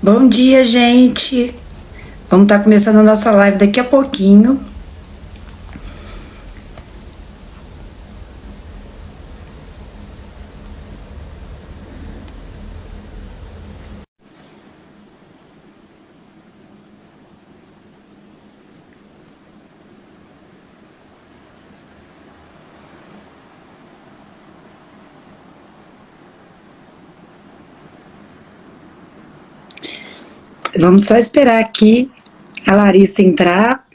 Bom dia, gente. Vamos estar começando a nossa live daqui a pouquinho. Vamos só esperar aqui a Larissa entrar.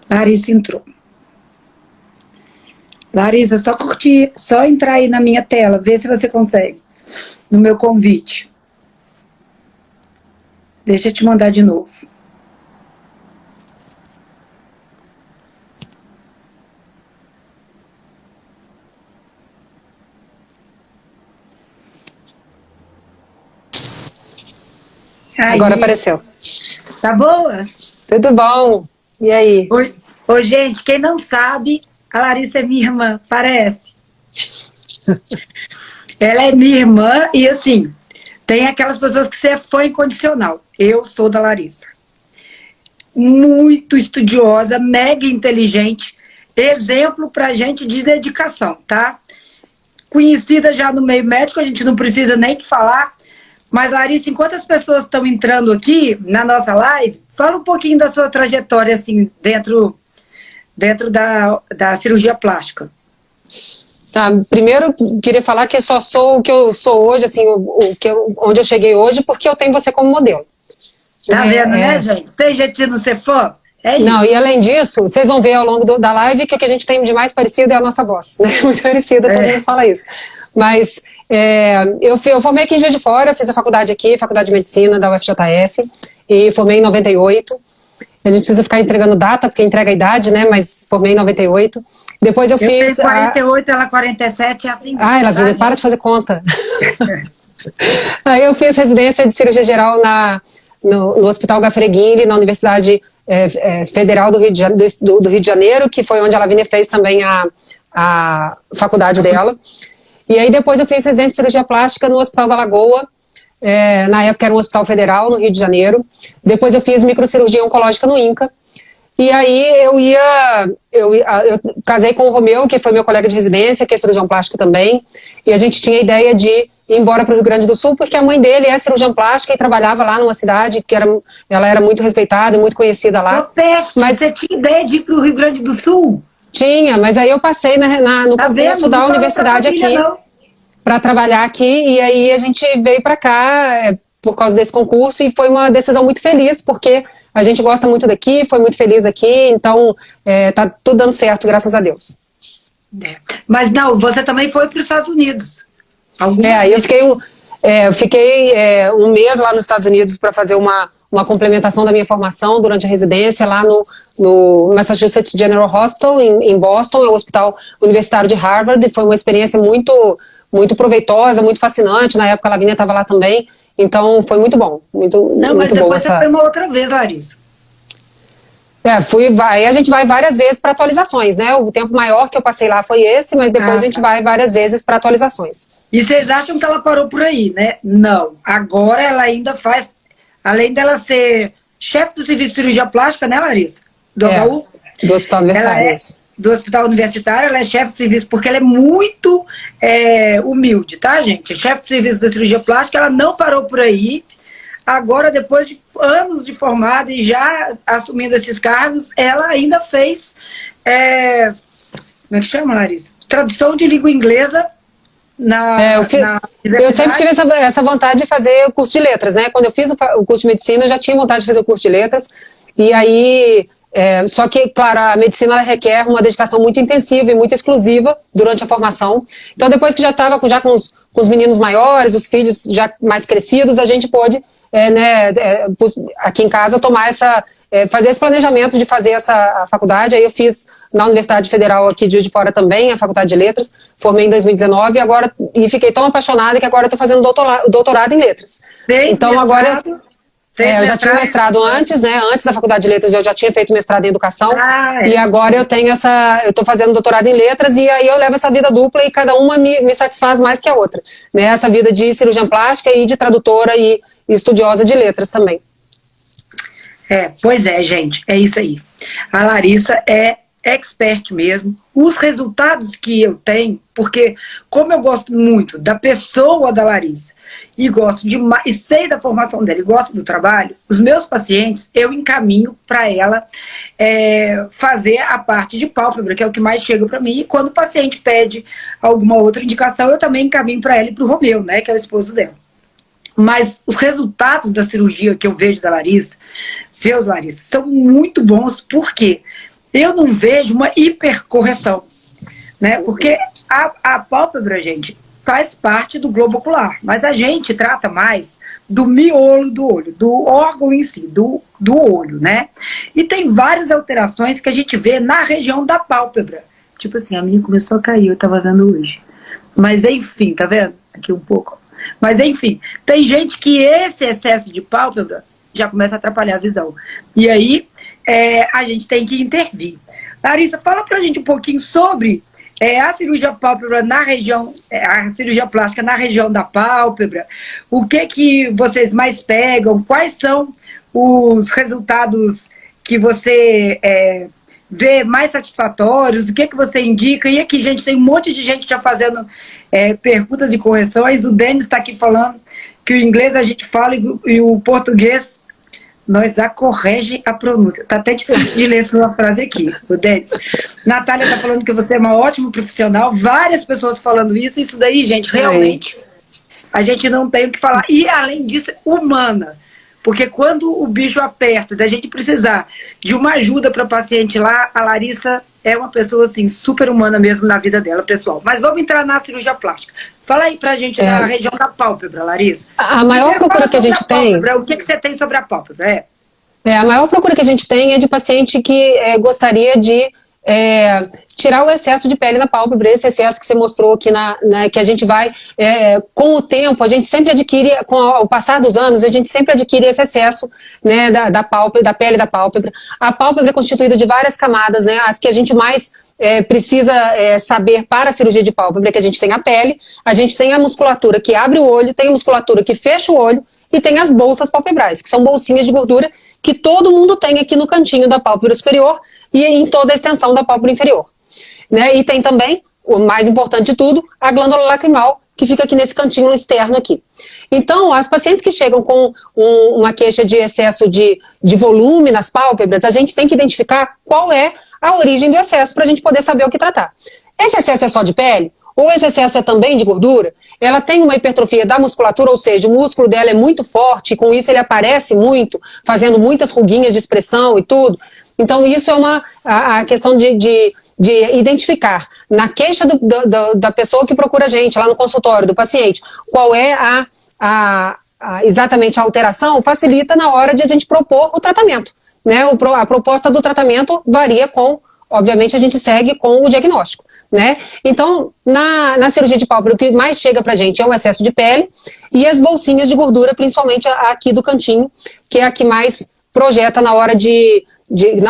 Larissa entrou. Larissa, só curtir, só entrar aí na minha tela, ver se você consegue, no meu convite. Deixa eu te mandar de novo. Aí. Agora apareceu. Tá boa? Tudo bom? E aí? Oi, gente, quem não sabe, a Larissa é minha irmã, parece. Ela é minha irmã e, assim, tem aquelas pessoas que você é fã incondicional. Eu sou da Larissa. Muito estudiosa, mega inteligente, exemplo pra gente de dedicação, tá? Conhecida já no meio médico, a gente não precisa nem de falar. Mas, Larissa, enquanto as pessoas estão entrando aqui na nossa live, fala um pouquinho da sua trajetória, assim, dentro da cirurgia plástica. Tá, primeiro, queria falar que só sou o que eu sou hoje, assim, onde eu cheguei hoje, porque eu tenho você como modelo. Tá vendo, né, gente? Tem jeito de não ser fã? É isso. Não, e além disso, vocês vão ver ao longo da live que o que a gente tem de mais parecido é a nossa voz, né? Muito parecida, todo mundo fala isso. Mas eu formei aqui em Juiz de Fora, eu fiz a faculdade aqui, Faculdade de Medicina da UFJF, e formei em 98. A gente precisa ficar entregando data, porque entrega a idade, né? Mas formei em 98. Depois eu fiz... Eu 48, ela 47, é assim. Ela para de fazer conta. Aí eu fiz residência de cirurgia geral no Hospital Gafreguini, na Universidade Federal do Rio de Janeiro, que foi onde a Lavínia fez também a faculdade dela. E aí depois eu fiz residência de cirurgia plástica no Hospital da Lagoa, na época era um hospital federal no Rio de Janeiro. Depois eu fiz microcirurgia oncológica no INCA. E aí eu casei com o Romeu, que foi meu colega de residência, que é cirurgião plástico também. E a gente tinha a ideia de ir embora para o Rio Grande do Sul, porque a mãe dele é cirurgião plástica e trabalhava lá numa cidade que ela era muito respeitada e muito conhecida lá. Mas você tinha ideia de ir para o Rio Grande do Sul? Tinha, mas aí eu passei no concurso da universidade aqui para trabalhar aqui, e aí a gente veio para cá por causa desse concurso, e foi uma decisão muito feliz, porque a gente gosta muito daqui, foi muito feliz aqui, então tá tudo dando certo, graças a Deus. Mas não, você também foi para os Estados Unidos. Aí eu fiquei um mês lá nos Estados Unidos para fazer uma complementação da minha formação durante a residência lá no Massachusetts General Hospital, em Boston, é o hospital universitário de Harvard, e foi uma experiência muito, muito proveitosa, muito fascinante. Na época a Lavínia estava lá também, então foi muito bom. Não, mas depois você foi uma outra vez, Larissa. Aí a gente vai várias vezes para atualizações, né? O tempo maior que eu passei lá foi esse, mas depois a gente vai várias vezes para atualizações. E vocês acham que ela parou por aí, né? Não. Agora ela ainda faz, além dela ser chefe do serviço de cirurgia plástica, né, Larissa? Do HU? Do Hospital Universitário. Do Hospital Universitário, ela é chefe de serviço, porque ela é muito humilde, tá, gente? Chefe de serviço da cirurgia plástica, ela não parou por aí. Agora, depois de anos de formada e já assumindo esses cargos, ela ainda fez, como é que chama, Larissa? Tradução de língua inglesa na eu sempre tive essa vontade de fazer o curso de letras, né? Quando eu fiz o curso de medicina, eu já tinha vontade de fazer o curso de letras, e aí... só que, claro, a medicina ela requer uma dedicação muito intensiva e muito exclusiva durante a formação. Então, depois que já estava com os meninos maiores, os filhos já mais crescidos, a gente pôde, aqui em casa, fazer esse planejamento de fazer a faculdade. Aí eu fiz na Universidade Federal aqui de Juiz de Fora também, a Faculdade de Letras, formei em 2019 e fiquei tão apaixonada que agora estou fazendo doutorado em letras. Então agora... Eu já tinha mestrado antes, né? Antes da faculdade de letras eu já tinha feito mestrado em educação. E agora eu tenho eu estou fazendo doutorado em letras e aí eu levo essa vida dupla e cada uma me satisfaz mais que a outra, né? Essa vida de cirurgiã plástica e de tradutora e estudiosa de letras também. Pois é, gente, é isso aí. A Larissa é expert mesmo. Os resultados que eu tenho, porque como eu gosto muito da pessoa da Larissa e gosto demais, e sei da formação dela e gosto do trabalho, os meus pacientes eu encaminho para ela fazer a parte de pálpebra, que é o que mais chega para mim, e quando o paciente pede alguma outra indicação, eu também encaminho para ela e para o Romeu, né, que é o esposo dela. Mas os resultados da cirurgia que eu vejo da Larissa, Larissa, são muito bons, porque eu não vejo uma hipercorreção, né? Porque a pálpebra, gente, faz parte do globo ocular, mas a gente trata mais do miolo do olho, do órgão em si, do olho, né? E tem várias alterações que a gente vê na região da pálpebra. Tipo assim, a minha começou a cair, eu tava vendo hoje. Mas enfim, tá vendo? Aqui um pouco. Mas enfim, tem gente que esse excesso de pálpebra já começa a atrapalhar a visão. E aí a gente tem que intervir. Larissa, fala pra gente um pouquinho sobre a cirurgia pálpebra na região, a cirurgia plástica na região da pálpebra. O que vocês mais pegam? Quais são os resultados que você vê mais satisfatórios? O que você indica? E aqui, gente, tem um monte de gente já fazendo perguntas e correções. O Denis está aqui falando que o inglês a gente fala e o português nós corrige a pronúncia. Tá até difícil de ler essa frase aqui, o Denis. Natália tá falando que você é uma ótima profissional. Várias pessoas falando isso. Isso daí, gente, realmente a gente não tem o que falar. E, além disso, humana. Porque quando o bicho aperta, da gente precisar de uma ajuda para paciente lá, a Larissa é uma pessoa, assim, super humana mesmo na vida dela, pessoal. Mas vamos entrar na cirurgia plástica. Fala aí pra gente da região da pálpebra, Larissa. A maior procura que a gente tem... O que você tem sobre a pálpebra? A maior procura que a gente tem é de paciente que gostaria de tirar o excesso de pele na pálpebra, esse excesso que você mostrou aqui, que a gente vai, com o tempo, a gente sempre adquire, com o passar dos anos, a gente sempre adquire esse excesso, né, da pálpebra, da pele da pálpebra. A pálpebra é constituída de várias camadas, né, as que a gente mais precisa saber para a cirurgia de pálpebra, que a gente tem a pele, a gente tem a musculatura que abre o olho, tem a musculatura que fecha o olho, e tem as bolsas palpebrais, que são bolsinhas de gordura que todo mundo tem aqui no cantinho da pálpebra superior e em toda a extensão da pálpebra inferior. Né? E tem também, o mais importante de tudo, a glândula lacrimal, que fica aqui nesse cantinho externo aqui. Então, as pacientes que chegam com uma queixa de excesso de volume nas pálpebras, a gente tem que identificar qual é a origem do excesso para a gente poder saber o que tratar. Esse excesso é só de pele? Ou esse excesso é também de gordura? Ela tem uma hipertrofia da musculatura, ou seja, o músculo dela é muito forte, e com isso ele aparece muito, fazendo muitas ruguinhas de expressão e tudo. Então isso é a questão de identificar na queixa da pessoa que procura a gente, lá no consultório, do paciente, qual é exatamente a alteração, facilita na hora de a gente propor o tratamento. Né? A proposta do tratamento varia obviamente a gente segue com o diagnóstico. Né? Então, na cirurgia de pálpebra, o que mais chega pra gente é o excesso de pele e as bolsinhas de gordura, principalmente aqui do cantinho, que é a que mais projeta na hora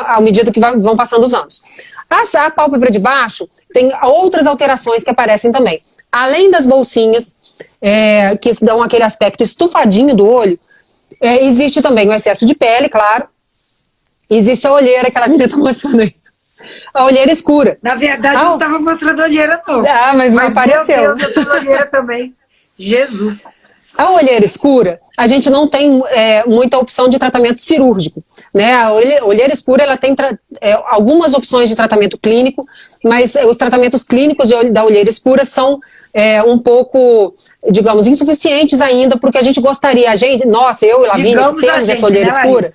à medida que vão passando os anos. A pálpebra de baixo tem outras alterações que aparecem também. Além das bolsinhas, que dão aquele aspecto estufadinho do olho, existe também o excesso de pele, claro. Existe a olheira que a menina está mostrando aí. A olheira escura. Na verdade, não estava mostrando a olheira, não. Mas apareceu. Meu Deus, eu tô olheira também. Jesus. A olheira escura, a gente não tem muita opção de tratamento cirúrgico. Né? A olheira escura ela tem algumas opções de tratamento clínico, mas os tratamentos clínicos da olheira escura são um pouco, digamos, insuficientes ainda, porque a gente gostaria, nossa, eu e Lavínia, que temos essa olheira escura.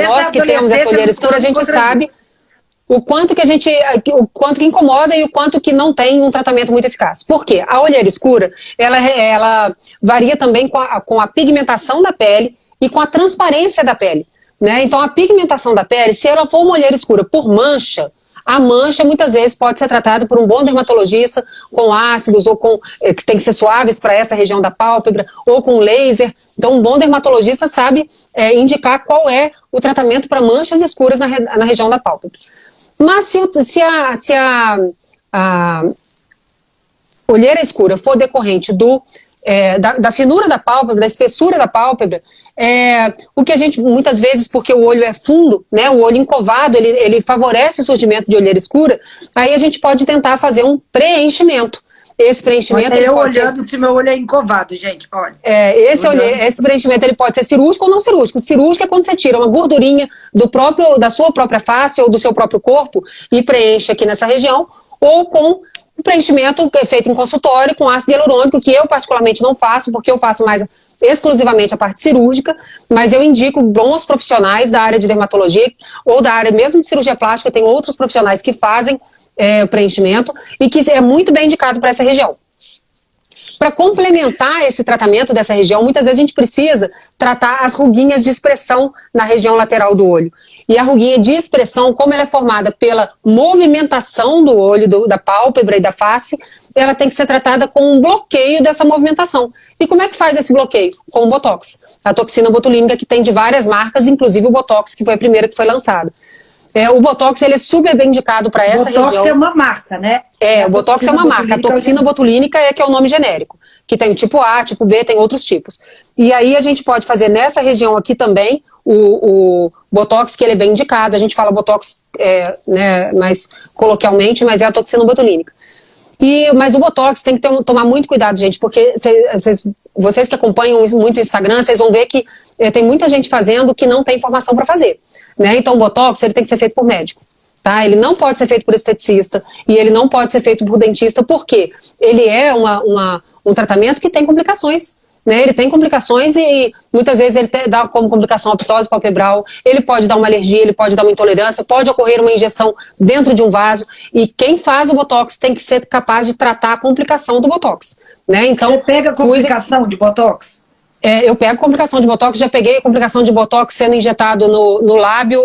Nós que temos essa olheira escura, a gente sabe o quanto que incomoda e o quanto que não tem um tratamento muito eficaz. Por quê? A olheira escura, ela varia também com a pigmentação da pele e com a transparência da pele. Né? Então, a pigmentação da pele, se ela for uma olheira escura por mancha, A mancha, muitas vezes, pode ser tratada por um bom dermatologista com ácidos ou com que tem que ser suaves para essa região da pálpebra, ou com laser. Então, um bom dermatologista sabe indicar qual é o tratamento para manchas escuras na região da pálpebra. Mas se a olheira escura for decorrente da finura da pálpebra, da espessura da pálpebra, o que a gente, muitas vezes, porque o olho é fundo, né, o olho encovado, ele favorece o surgimento de olheira escura, aí a gente pode tentar fazer um preenchimento. Esse preenchimento... Eu olhando se meu olho é encovado, gente, olha. Esse preenchimento ele pode ser cirúrgico ou não cirúrgico. Cirúrgico é quando você tira uma gordurinha da sua própria face ou do seu próprio corpo e preenche aqui nessa região, ou com o preenchimento que é feito em consultório com ácido hialurônico, que eu particularmente não faço, porque eu faço mais exclusivamente a parte cirúrgica, mas eu indico bons profissionais da área de dermatologia ou da área mesmo de cirurgia plástica, tem outros profissionais que fazem o preenchimento e que é muito bem indicado para essa região. Para complementar esse tratamento dessa região, muitas vezes a gente precisa tratar as ruguinhas de expressão na região lateral do olho. E a ruguinha de expressão, como ela é formada pela movimentação do olho, da pálpebra e da face, ela tem que ser tratada com um bloqueio dessa movimentação. E como é que faz esse bloqueio? Com o Botox. A toxina botulínica, que tem de várias marcas, inclusive o Botox, que foi a primeira que foi lançada. O Botox ele é super bem indicado para essa região. O Botox é uma marca, né? O Botox é uma marca. A toxina botulínica que é o nome genérico, que tem o tipo A, tipo B, tem outros tipos. E aí a gente pode fazer nessa região aqui também o Botox, que ele é bem indicado. A gente fala Botox mais coloquialmente, mas é a toxina botulínica. Mas o Botox tem que tomar muito cuidado, gente, porque vocês que acompanham muito o Instagram, vocês vão ver que tem muita gente fazendo que não tem informação para fazer. Né? Então o Botox ele tem que ser feito por médico. Tá? Ele não pode ser feito por esteticista e ele não pode ser feito por dentista, porque ele é um tratamento que tem complicações. Né? Ele tem complicações e muitas vezes ele dá como complicação a ptose palpebral, ele pode dar uma alergia, ele pode dar uma intolerância, pode ocorrer uma injeção dentro de um vaso, e quem faz o Botox tem que ser capaz de tratar a complicação do Botox. Né? Então, você pega complicação de Botox? Eu pego complicação de Botox, já peguei complicação de Botox sendo injetado no lábio,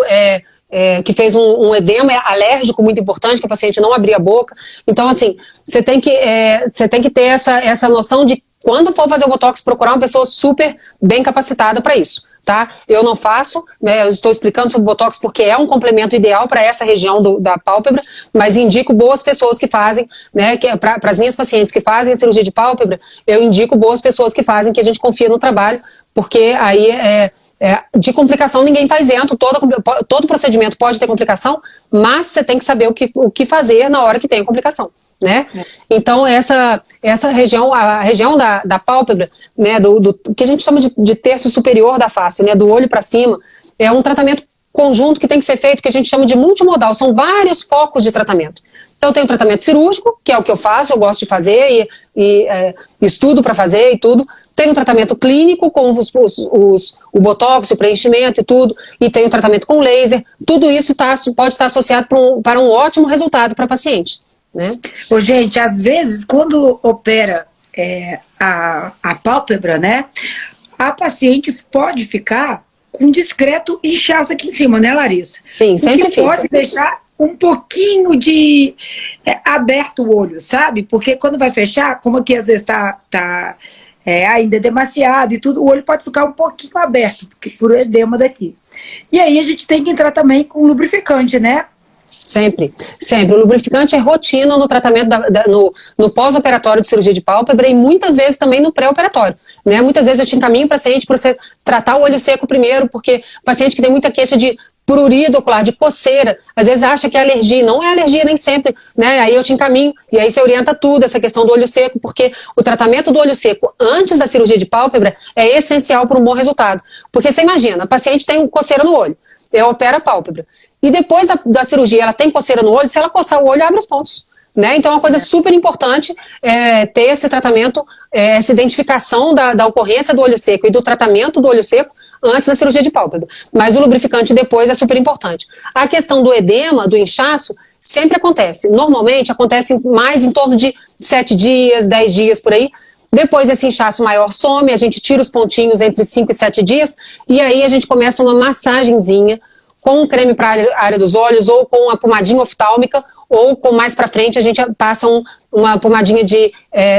que fez um edema alérgico muito importante, que a paciente não abria a boca. Então, assim, você tem que ter essa noção de quando for fazer o Botox, procurar uma pessoa super bem capacitada para isso, tá? Eu não faço, eu estou explicando sobre o Botox porque é um complemento ideal para essa região da pálpebra, mas indico boas pessoas que fazem, né? Para as minhas pacientes que fazem a cirurgia de pálpebra, eu indico boas pessoas que fazem, que a gente confia no trabalho, porque aí de complicação ninguém está isento, todo procedimento pode ter complicação, mas você tem que saber o que fazer na hora que tem a complicação. Né? Então essa região, a região da pálpebra, né, do que a gente chama de terço superior da face, né, do olho para cima, é um tratamento conjunto que tem que ser feito, que a gente chama de multimodal, são vários focos de tratamento. Então tem o tratamento cirúrgico, que é o que eu faço, eu gosto de fazer e estudo para fazer e tudo. Tem o tratamento clínico com o Botox, o preenchimento e tudo, e tem o tratamento com laser. Tudo isso pode estar associado para um ótimo resultado para a paciente. Né? Gente, às vezes, quando opera a pálpebra, né, a paciente pode ficar com um discreto inchaço aqui em cima, né, Larissa? Sim, sempre fica. Pode deixar um pouquinho aberto o olho, sabe? Porque quando vai fechar, como aqui às vezes tá ainda demasiado e tudo, o olho pode ficar um pouquinho aberto, por edema daqui. E aí a gente tem que entrar também com lubrificante, né? Sempre, sempre. O lubrificante é rotina no tratamento, no pós-operatório de cirurgia de pálpebra e muitas vezes também no pré-operatório. Né? Muitas vezes eu te encaminho para paciente para você tratar o olho seco primeiro, porque paciente que tem muita queixa de prurido ocular, de coceira, às vezes acha que é alergia, não é alergia nem sempre, né? Aí eu te encaminho e aí você orienta tudo, essa questão do olho seco, porque o tratamento do olho seco antes da cirurgia de pálpebra é essencial para um bom resultado. Porque você imagina, a paciente tem coceira no olho, eu opero a pálpebra. E depois da cirurgia, ela tem coceira no olho, se ela coçar o olho, abre os pontos. Né? Então é uma coisa super importante ter esse tratamento, essa identificação da ocorrência do olho seco e do tratamento do olho seco antes da cirurgia de pálpebra. Mas o lubrificante depois é super importante. A questão do edema, do inchaço, sempre acontece. Normalmente acontece mais em torno de 7 dias, 10 dias por aí. Depois esse inchaço maior some, a gente tira os pontinhos entre 5 e 7 dias e aí a gente começa uma massagenzinha com um creme para a área dos olhos, ou com uma pomadinha oftálmica, ou com mais para frente a gente passa uma pomadinha de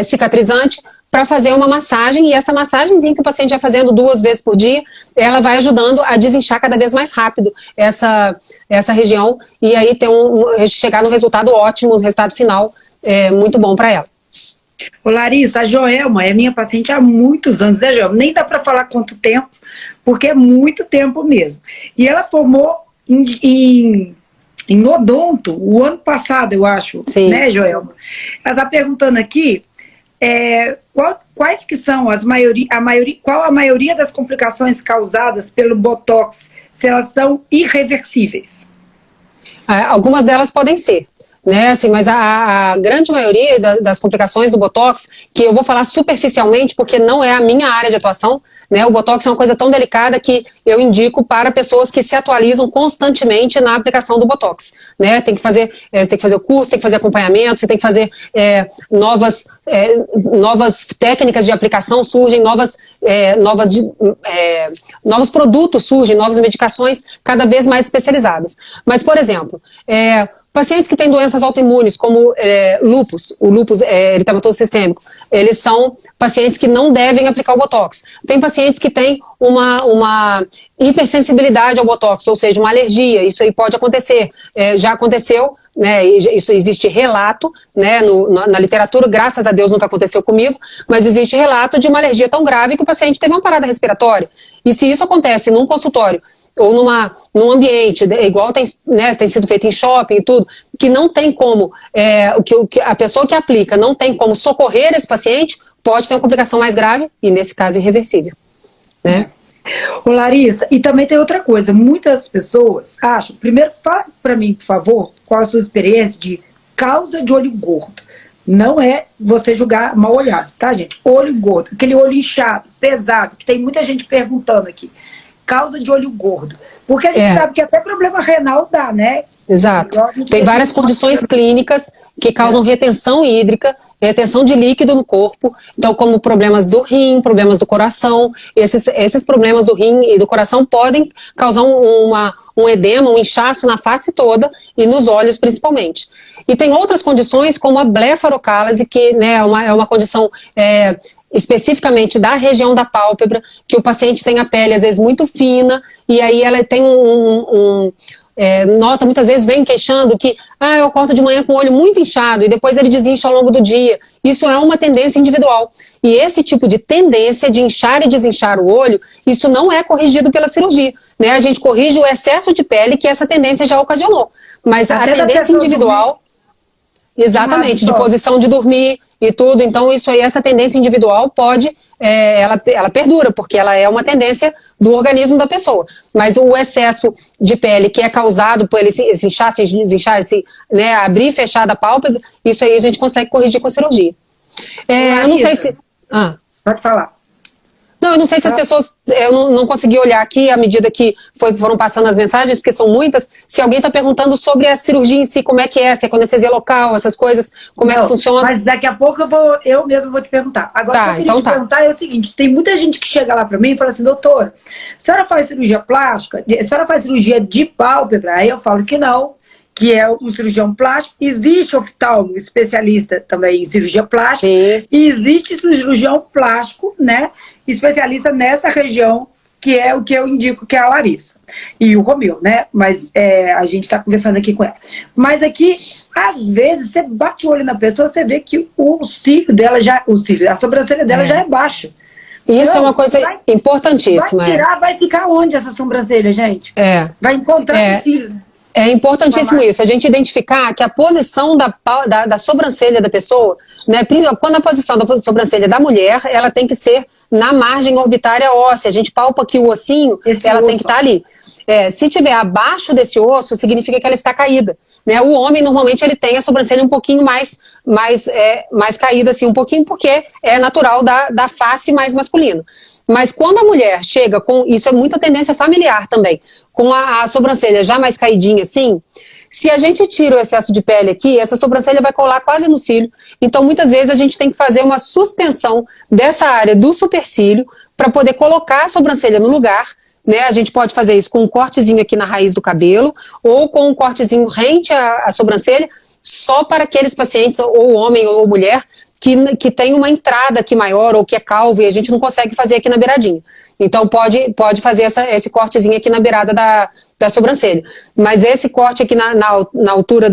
cicatrizante para fazer uma massagem, e essa massagenzinha que o paciente vai fazendo 2 vezes por dia, ela vai ajudando a desinchar cada vez mais rápido essa região, e aí chegar no resultado ótimo, no resultado final muito bom para ela. Ô Larissa, a Joelma é minha paciente há muitos anos, né, Joelma? Nem dá para falar quanto tempo, porque é muito tempo mesmo. E ela formou em odonto o ano passado, eu acho. Sim. Né, Joelma? Ela está perguntando aqui quais que são qual a maioria das complicações causadas pelo Botox, se elas são irreversíveis? Algumas delas podem ser. Né, assim, mas a grande maioria das complicações do Botox, que eu vou falar superficialmente porque não é a minha área de atuação, né, o Botox é uma coisa tão delicada que eu indico para pessoas que se atualizam constantemente na aplicação do Botox. Né, tem que fazer, você tem que fazer o curso, tem que fazer acompanhamento, você tem que fazer novas técnicas de aplicação, surgem novos produtos, surgem novas medicações cada vez mais especializadas. Mas, por exemplo, pacientes que têm doenças autoimunes, como lúpus, o lúpus eritematoso sistêmico, eles são pacientes que não devem aplicar o Botox. Tem pacientes que têm uma hipersensibilidade ao Botox, ou seja, uma alergia, isso aí pode acontecer, já aconteceu, né, isso existe relato, né, na literatura, graças a Deus nunca aconteceu comigo, mas existe relato de uma alergia tão grave que o paciente teve uma parada respiratória. E se isso acontece num consultório, ou num ambiente, igual tem sido feito em shopping e tudo, que não tem como, que a pessoa que aplica não tem como socorrer esse paciente, pode ter uma complicação mais grave, e nesse caso irreversível. Né? Ô Larissa, e também tem outra coisa, muitas pessoas acham, primeiro fala para mim, por favor, qual a sua experiência de causa de olho gordo. Não é você julgar mal olhado, tá, gente? Olho gordo, aquele olho inchado, pesado, que tem muita gente perguntando aqui. Causa de olho gordo. Porque a gente sabe que até problema renal dá, né? Exato. Tem várias condições clínicas que causam retenção hídrica, retenção de líquido no corpo, então como problemas do rim, problemas do coração, esses problemas do rim e do coração podem causar um edema, um inchaço na face toda e nos olhos principalmente. E tem outras condições como a blefarocálise, que, né, é uma condição especificamente da região da pálpebra, que o paciente tem a pele às vezes muito fina, e aí ela tem nota, muitas vezes vem queixando que eu acordo de manhã com o olho muito inchado e depois ele desincha ao longo do dia. Isso é uma tendência individual. E esse tipo de tendência de inchar e desinchar o olho, isso não é corrigido pela cirurgia. Né? A gente corrige o excesso de pele que essa tendência já ocasionou. Mas até a tendência individual, exatamente, de posição de dormir e tudo, então isso aí, essa tendência individual pode, ela perdura, porque ela é uma tendência do organismo da pessoa, mas o excesso de pele que é causado por esse inchaço, desinchar, né, abrir e fechar da pálpebra, isso aí a gente consegue corrigir com a cirurgia. Eu não sei se... Pode falar. Não, eu não sei se as pessoas, eu não consegui olhar aqui à medida que foram passando as mensagens, porque são muitas, se alguém está perguntando sobre a cirurgia em si, como é que se é com anestesia local, essas coisas, como é que funciona. Mas daqui a pouco eu mesro vou te perguntar. Agora, o que eu queria te perguntar é o seguinte, tem muita gente que chega lá para mim e fala assim, doutora, a senhora faz cirurgia plástica? A senhora faz cirurgia de pálpebra? Aí eu falo que não, que é um cirurgião plástico, existe oftalmo especialista também em cirurgia plástica, sim, e existe cirurgião plástico, né, especialista nessa região, que é o que eu indico, que é a Larissa e o Romeu, né, mas a gente está conversando aqui com ela. Mas aqui, às vezes, você bate o olho na pessoa, você vê que o cílio dela a sobrancelha dela já é baixa. Isso então, é uma coisa importantíssima. Vai tirar, vai ficar onde essa sobrancelha, gente? Vai encontrar os cílios. É importantíssimo isso, a gente identificar que a posição da sobrancelha da pessoa, né, quando a posição da sobrancelha da mulher, ela tem que ser na margem orbitária óssea, a gente palpa aqui o ossinho, ela tem que estar ali. Se tiver abaixo desse osso, significa que ela está caída. Né? O homem, normalmente, ele tem a sobrancelha um pouquinho mais caída, assim, um pouquinho, porque é natural da face mais masculina. Mas quando a mulher chega com, isso é muita tendência familiar também, com a sobrancelha já mais caidinha assim, se a gente tira o excesso de pele aqui, essa sobrancelha vai colar quase no cílio. Então, muitas vezes, a gente tem que fazer uma suspensão dessa área do supercílio para poder colocar a sobrancelha no lugar né? A gente pode fazer isso com um cortezinho aqui na raiz do cabelo ou com um cortezinho rente à sobrancelha, só para aqueles pacientes, ou homem ou mulher, que tem uma entrada aqui maior ou que é calvo e a gente não consegue fazer aqui na beiradinha. Então pode fazer esse cortezinho aqui na beirada da sobrancelha. Mas esse corte aqui na altura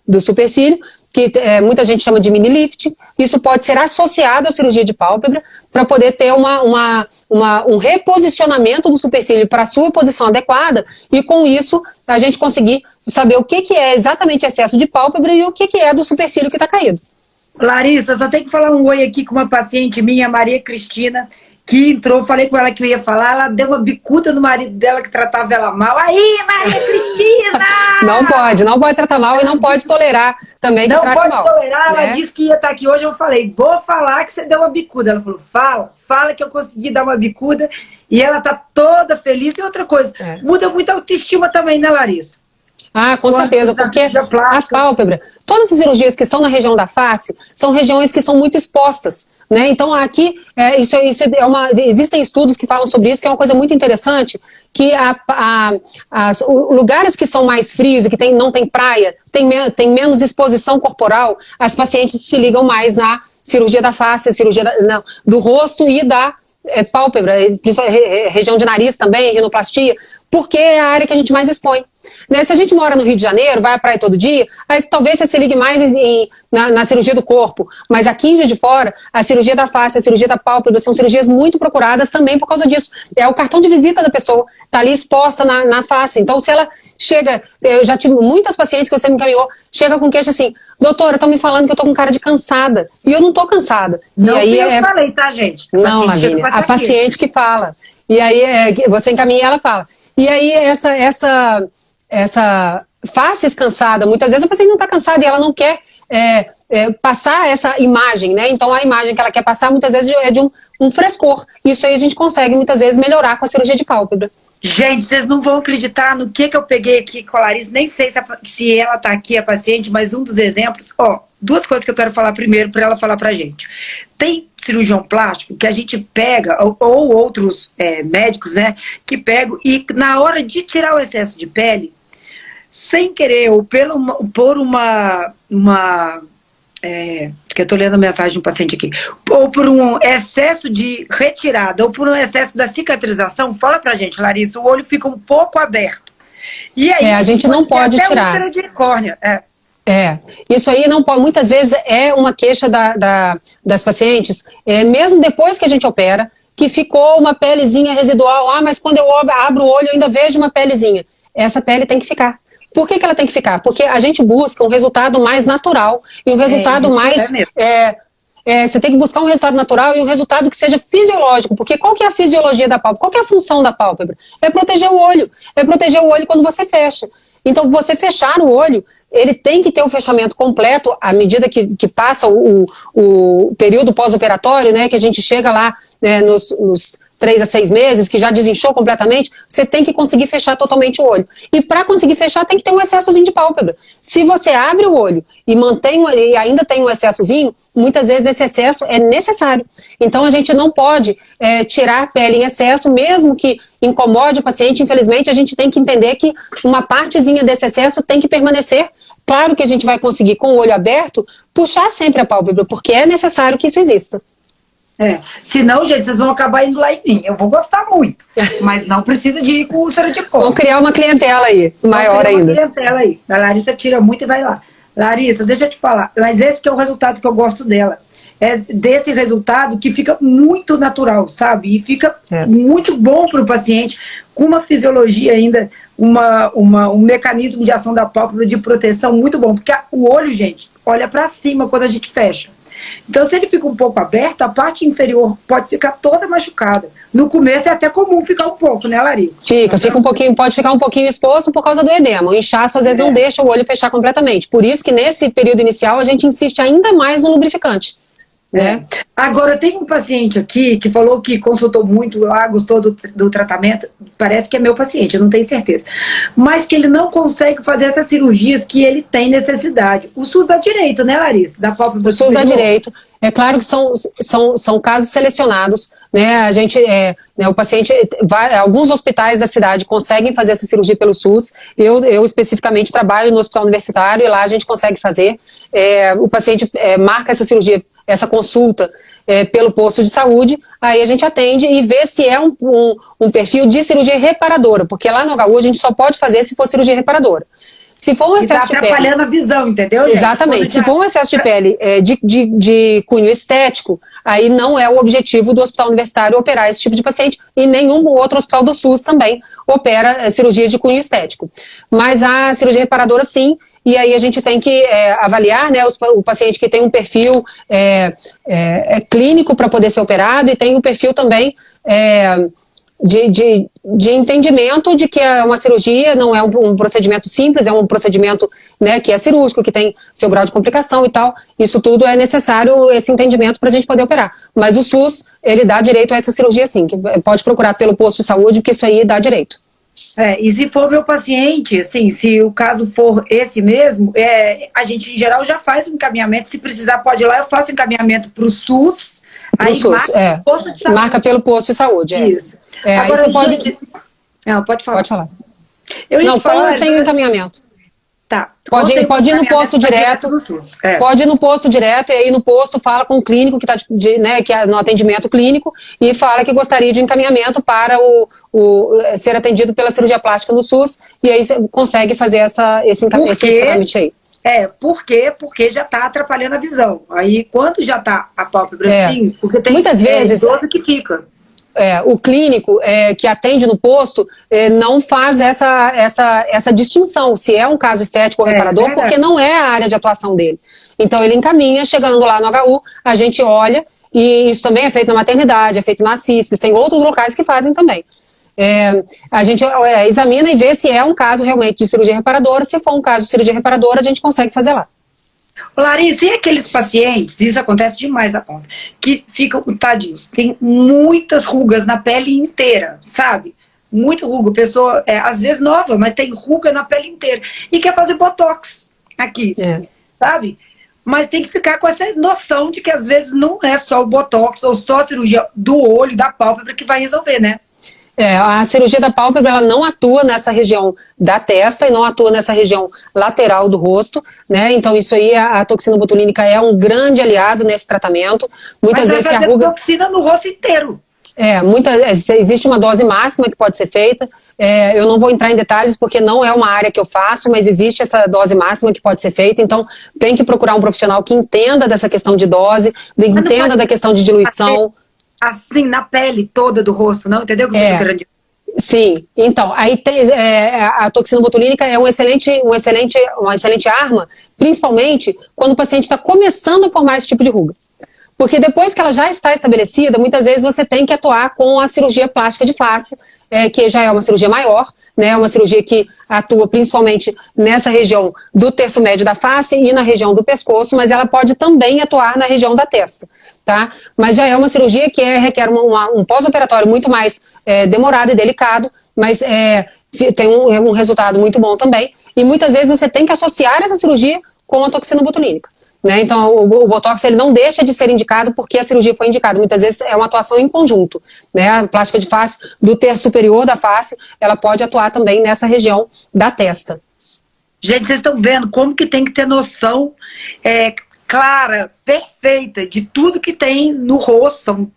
do supercílio, que muita gente chama de mini lift, isso pode ser associado à cirurgia de pálpebra para poder ter um reposicionamento do supercílio para a sua posição adequada e com isso a gente conseguir saber o que é exatamente excesso de pálpebra e o que é do supercílio que está caído. Larissa, só tenho que falar um oi aqui com uma paciente minha, Maria Cristina, que entrou, falei com ela que eu ia falar, ela deu uma bicuda no marido dela que tratava ela mal. Aí, Maria Cristina! Não pode tratar mal e não pode tolerar também que trate mal. Não pode tolerar, né? Ela disse que ia estar aqui hoje, eu falei, vou falar que você deu uma bicuda. Ela falou, fala que eu consegui dar uma bicuda e ela tá toda feliz. E outra coisa, muda muito a autoestima também, né, Larissa? Ah, com certeza, porque a pálpebra, todas as cirurgias que são na região da face, são regiões que são muito expostas, né? Então aqui, existem estudos que falam sobre isso, que é uma coisa muito interessante, que os lugares que são mais frios e que não tem praia, tem menos exposição corporal, as pacientes se ligam mais na cirurgia da face, cirurgia do rosto e da pálpebra, região de nariz também, rinoplastia, porque é a área que a gente mais expõe. Né? Se a gente mora no Rio de Janeiro, vai à praia todo dia, aí talvez você se ligue mais na cirurgia do corpo, mas aqui em Juiz de Fora, a cirurgia da face, a cirurgia da pálpebra são cirurgias muito procuradas também por causa disso. É o cartão de visita da pessoa, está ali exposta na face. Então, se ela chega, eu já tive muitas pacientes que você me encaminhou, chega com queixa assim, doutora, estão me falando que eu estou com cara de cansada, e eu não estou cansada. Não, e aí eu falei, tá, gente? Não, Lavínia, a paciente que fala. E aí você encaminha e ela fala. E aí essa face cansada, muitas vezes a paciente não está cansada e ela não quer passar essa imagem, né? Então a imagem que ela quer passar muitas vezes é de um frescor. Isso aí a gente consegue muitas vezes melhorar com a cirurgia de pálpebra. Gente, vocês não vão acreditar no que eu peguei aqui com a Larissa, nem sei se ela está aqui, a paciente, mas um dos exemplos, duas coisas que eu quero falar primeiro para ela falar pra gente. Tem cirurgião plástico que a gente pega, ou outros médicos, né, que pegam e na hora de tirar o excesso de pele, sem querer, ou por uma que eu tô lendo a mensagem de um paciente aqui, ou por um excesso de retirada, ou por um excesso da cicatrização, fala pra gente, Larissa, o olho fica um pouco aberto. E aí, a gente não pode até tirar. úlcera de córnea. Isso aí não pode, muitas vezes é uma queixa das pacientes, mesmo depois que a gente opera, que ficou uma pelezinha residual, mas quando eu abro o olho eu ainda vejo uma pelezinha. Essa pele tem que ficar. Por que ela tem que ficar? Porque a gente busca um resultado mais natural e um resultado mais... você tem que buscar um resultado natural e um resultado que seja fisiológico, porque qual que é a fisiologia da pálpebra? Qual que é a função da pálpebra? É proteger o olho. É proteger o olho quando você fecha. Então, você fechar o olho, ele tem que ter o fechamento completo à medida que passa o período pós-operatório, né, que a gente chega lá nos 3 a 6 meses, que já desinchou completamente, você tem que conseguir fechar totalmente o olho. E para conseguir fechar, tem que ter um excessozinho de pálpebra. Se você abre o olho e ainda tem um excessozinho, muitas vezes esse excesso é necessário. Então, a gente não pode tirar a pele em excesso, mesmo que incomode o paciente. Infelizmente, a gente tem que entender que uma partezinha desse excesso tem que permanecer. Claro que a gente vai conseguir, com o olho aberto, puxar sempre a pálpebra, porque é necessário que isso exista. Senão, gente, vocês vão acabar indo lá em mim. Eu vou gostar muito, mas não precisa de ir com úlcera de córnea. Vamos criar uma clientela aí, maior ainda. Uma clientela aí. A Larissa tira muito e vai lá. Larissa, deixa eu te falar, mas esse que é o resultado que eu gosto dela. É desse resultado que fica muito natural, sabe? E fica muito bom para o paciente, com uma fisiologia ainda, um mecanismo de ação da pálpebra de proteção muito bom. Porque o olho, gente, olha para cima quando a gente fecha. Então, se ele fica um pouco aberto, a parte inferior pode ficar toda machucada. No começo é até comum ficar um pouco, né, Larissa? Pode ficar um pouquinho exposto por causa do edema. O inchaço, às vezes, não deixa o olho fechar completamente. Por isso que nesse período inicial a gente insiste ainda mais no lubrificante. né? Agora, tem um paciente aqui que falou que consultou muito lá, gostou do tratamento, parece que é meu paciente, eu não tenho certeza, mas que ele não consegue fazer essas cirurgias que ele tem necessidade. O SUS dá direito, né, Larissa? Da pálpebra O SUS dá superior? direito. É claro que são casos selecionados, né? A gente, né, o paciente vai, alguns hospitais da cidade conseguem fazer essa cirurgia pelo SUS. Eu especificamente trabalho no hospital universitário e lá a gente consegue fazer. O paciente marca essa cirurgia, essa consulta pelo posto de saúde, aí a gente atende e vê se é um perfil de cirurgia reparadora, porque lá no HU a gente só pode fazer se for cirurgia reparadora. Se for um excesso de pele... atrapalhando a visão, entendeu, gente? Exatamente. Se for um excesso de pele de cunho estético, aí não é o objetivo do hospital universitário operar esse tipo de paciente, e nenhum outro hospital do SUS também opera cirurgias de cunho estético. Mas a cirurgia reparadora, sim, e aí a gente tem que avaliar, né, o paciente que tem um perfil clínico para poder ser operado e tem um perfil também... De entendimento de que é uma cirurgia, não é um procedimento simples, é um procedimento, né, que é cirúrgico, que tem seu grau de complicação e tal. Isso tudo é necessário, esse entendimento, para a gente poder operar. Mas o SUS, ele dá direito a essa cirurgia sim, que pode procurar pelo posto de saúde, porque isso aí dá direito. E se for meu paciente, assim, se o caso for esse mesmo, a gente em geral já faz um encaminhamento, se precisar pode ir lá, eu faço encaminhamento para o SUS, aí SUS, marca pelo posto de saúde. Isso. Agora, aí você pode... Não, pode falar. Pode falar. Não, fala sem encaminhamento. Tá. Pode ir no posto direto. Pode ir no posto direto, e aí no posto fala com o clínico que está que é no atendimento clínico e fala que gostaria de encaminhamento para ser atendido pela cirurgia plástica no SUS, e aí você consegue fazer esse trâmite aí. Por quê? Porque já está atrapalhando a visão. Aí, quando já está a pálpebra assim, porque tem muitas vezes idoso que fica. O clínico que atende no posto não faz essa distinção, se é um caso estético ou reparador, porque não é a área de atuação dele. Então ele encaminha, chegando lá no HU, a gente olha, e isso também é feito na maternidade, é feito na CISPES, tem outros locais que fazem também. A gente examina e vê se é um caso realmente de cirurgia reparadora. Se for um caso de cirurgia reparadora, a gente consegue fazer lá. Larissa, e aqueles pacientes, isso acontece demais a conta, que ficam, tadinhos, tem muitas rugas na pele inteira, sabe? Muita ruga, pessoa às vezes nova, mas tem ruga na pele inteira, e quer fazer botox aqui, sabe? Mas tem que ficar com essa noção de que às vezes não é só o botox ou só a cirurgia do olho, da pálpebra que vai resolver, né? A cirurgia da pálpebra, ela não atua nessa região da testa e não atua nessa região lateral do rosto, né? Então isso aí, a toxina botulínica é um grande aliado nesse tratamento. Muitas vezes se arruga... toxina no rosto inteiro. Existe uma dose máxima que pode ser feita. Eu não vou entrar em detalhes porque não é uma área que eu faço, mas existe essa dose máxima que pode ser feita. Então tem que procurar um profissional que entenda dessa questão de dose, entenda da questão de diluição. Assim, na pele toda do rosto, não? Entendeu o que eu tô querendo dizer? Sim, então, aí a toxina botulínica é uma excelente arma, principalmente quando o paciente está começando a formar esse tipo de ruga. Porque depois que ela já está estabelecida, muitas vezes você tem que atuar com a cirurgia plástica de face, que já é uma cirurgia maior, né, uma cirurgia que atua principalmente nessa região do terço médio da face e na região do pescoço, mas ela pode também atuar na região da testa, tá? Mas já é uma cirurgia que requer um pós-operatório muito mais demorado e delicado, mas tem um resultado muito bom também, e muitas vezes você tem que associar essa cirurgia com a toxina botulínica. Né? Então, o Botox ele não deixa de ser indicado porque a cirurgia foi indicada. Muitas vezes é uma atuação em conjunto. Né? A plástica de face do terço superior da face, ela pode atuar também nessa região da testa. Gente, vocês estão vendo como que tem que ter noção clara, perfeita, de tudo que tem no rosto.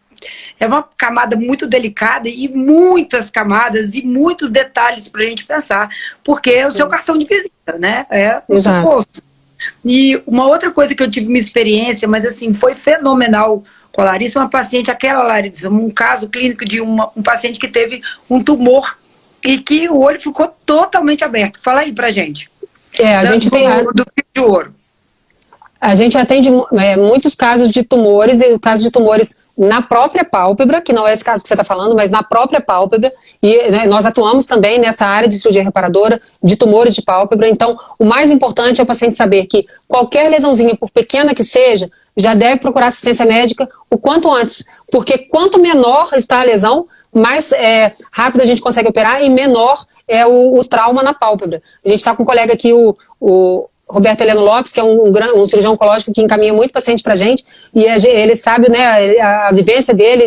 É uma camada muito delicada e muitas camadas e muitos detalhes para a gente pensar. Porque é o seu cartão de visita, né? É o seu rosto. E uma outra coisa que eu tive uma experiência, mas assim, foi fenomenal com a Larissa, uma paciente, aquela Larissa, um caso clínico de um paciente que teve um tumor e que o olho ficou totalmente aberto. Fala aí pra gente. A gente tem... Do fio de ouro. A gente atende muitos casos de tumores, e casos de tumores na própria pálpebra, que não é esse caso que você está falando, mas na própria pálpebra, e nós atuamos também nessa área de cirurgia reparadora de tumores de pálpebra. Então, o mais importante é o paciente saber que qualquer lesãozinha, por pequena que seja, já deve procurar assistência médica o quanto antes, porque quanto menor está a lesão, mais rápido a gente consegue operar e menor é o trauma na pálpebra. A gente está com um colega aqui, o Roberto Heleno Lopes, que é um cirurgião oncológico que encaminha muito paciente pra gente, e ele sabe, né, a vivência dele